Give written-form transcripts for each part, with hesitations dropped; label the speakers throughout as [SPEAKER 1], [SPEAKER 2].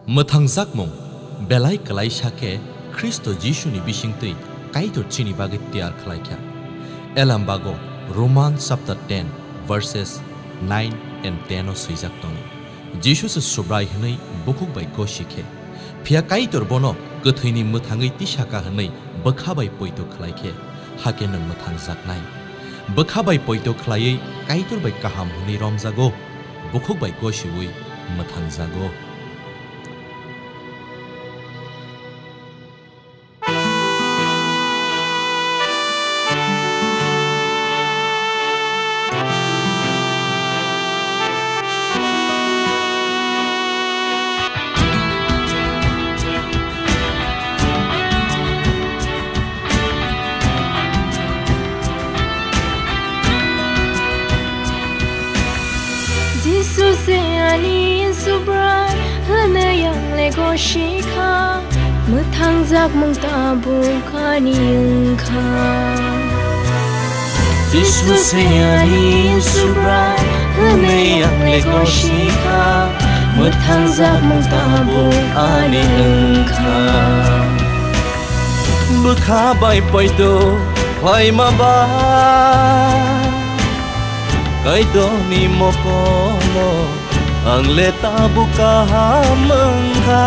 [SPEAKER 1] Mothangjak mung belai kalai shake Kristo Jishu ni bisingtui kaitor chini bagi tiar khalaikhya. Elambago Romans chapter 10 verses 9 and 10 o suijak tongo. Jishu se subrai hnai bukuk bai ko shikhe. Phia kaitor bono gothini mothangai tisaka hnai bokhabai poito khlaikhe. Hake nang mothangjak nai. Bokhabai poito khlaiei kaitor bai kaham huni romjago. Bukuk bai ko shiui motangjago.
[SPEAKER 2] Jesus ani subrai hana yang lego shika muthangjak mung tabu khani angkha. Jesus ani subrai hana yang lego shika muthangjak mung tabu ani angkha.
[SPEAKER 1] Bukhabai poito khoi ma ba Kaido ni mokono ang leta buka hamangha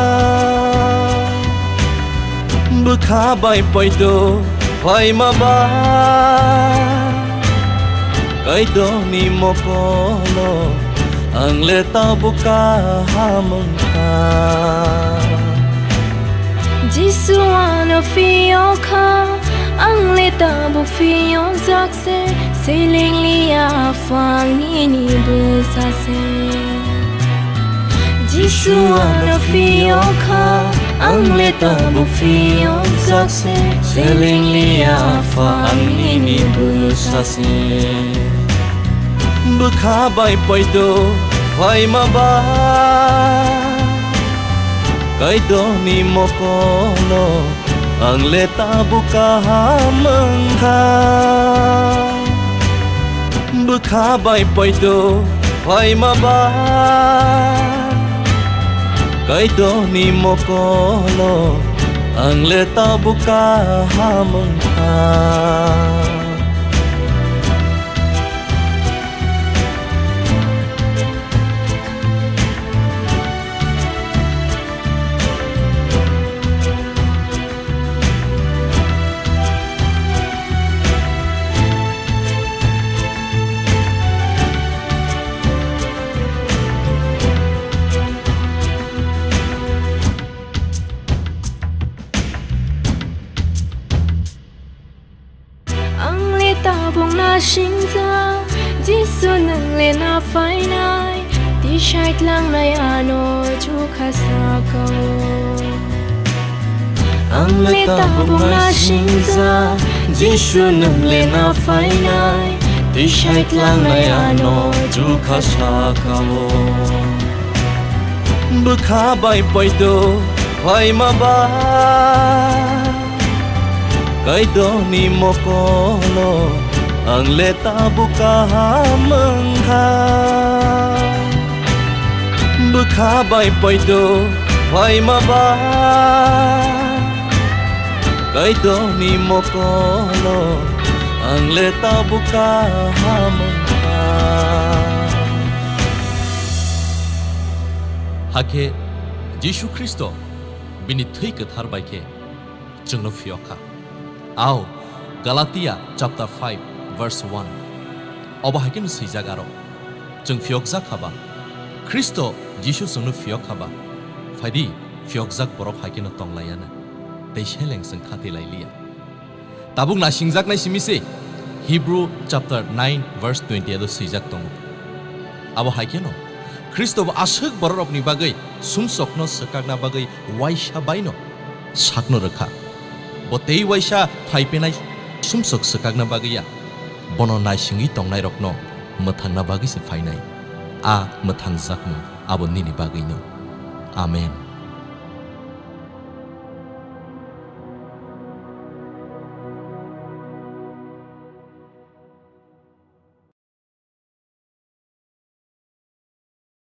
[SPEAKER 1] Bukhabai poito khoi ma ba Kaido ni mokono ang leta buka hamangha
[SPEAKER 2] Jisu ano fioka ang leta bu fion zakse Sailing liya fang nini besase Jishu ano fioka ang leta bu fion zakse Sailing liya fang nini besase
[SPEAKER 1] Bukhabai poito khoi ma ba Kaido ni mokono ang leta buka hamangha Bukhabai poito khoi ma ba Kaido ni mokono ang leta buka hamangha
[SPEAKER 2] Tabong na singza Jisu nang le na fai nai Di shait lang na yano Chuka sa kao Ang le tabong na singza Jisu nang le na fai nai Di shait lang na yano Chuka sa kao
[SPEAKER 1] Bukhabai poito khoi ma ba Kaido ni mokono ang leta buka hamangha Bukhabai poito khoi ma ba Kaido ni mokono ang leta buka hamangha Hake Jishu Kristo bini thui kathar baike jengno fioka Ao Galatia chapter 5 verse 1 Oba hakin sijagaro jeng fiokjak haba Kristo Jishu sungno fiok haba Faidi fiokjak borok hakin tonglayana Deisheleng seng khati lailia Tabung na singjak nai simise Hebrew chapter 9 verse 28 sijak tong Abo hakino Kristo ashuk borok ni bagai sumsokno sakakna bagai waisha baino sakno rekha Botei waisha phaipenai sumsok sakakna bagaya bono nai singi tongnai rokno mothangna bagi se phainai a mothangjak mo abo nini bagino amen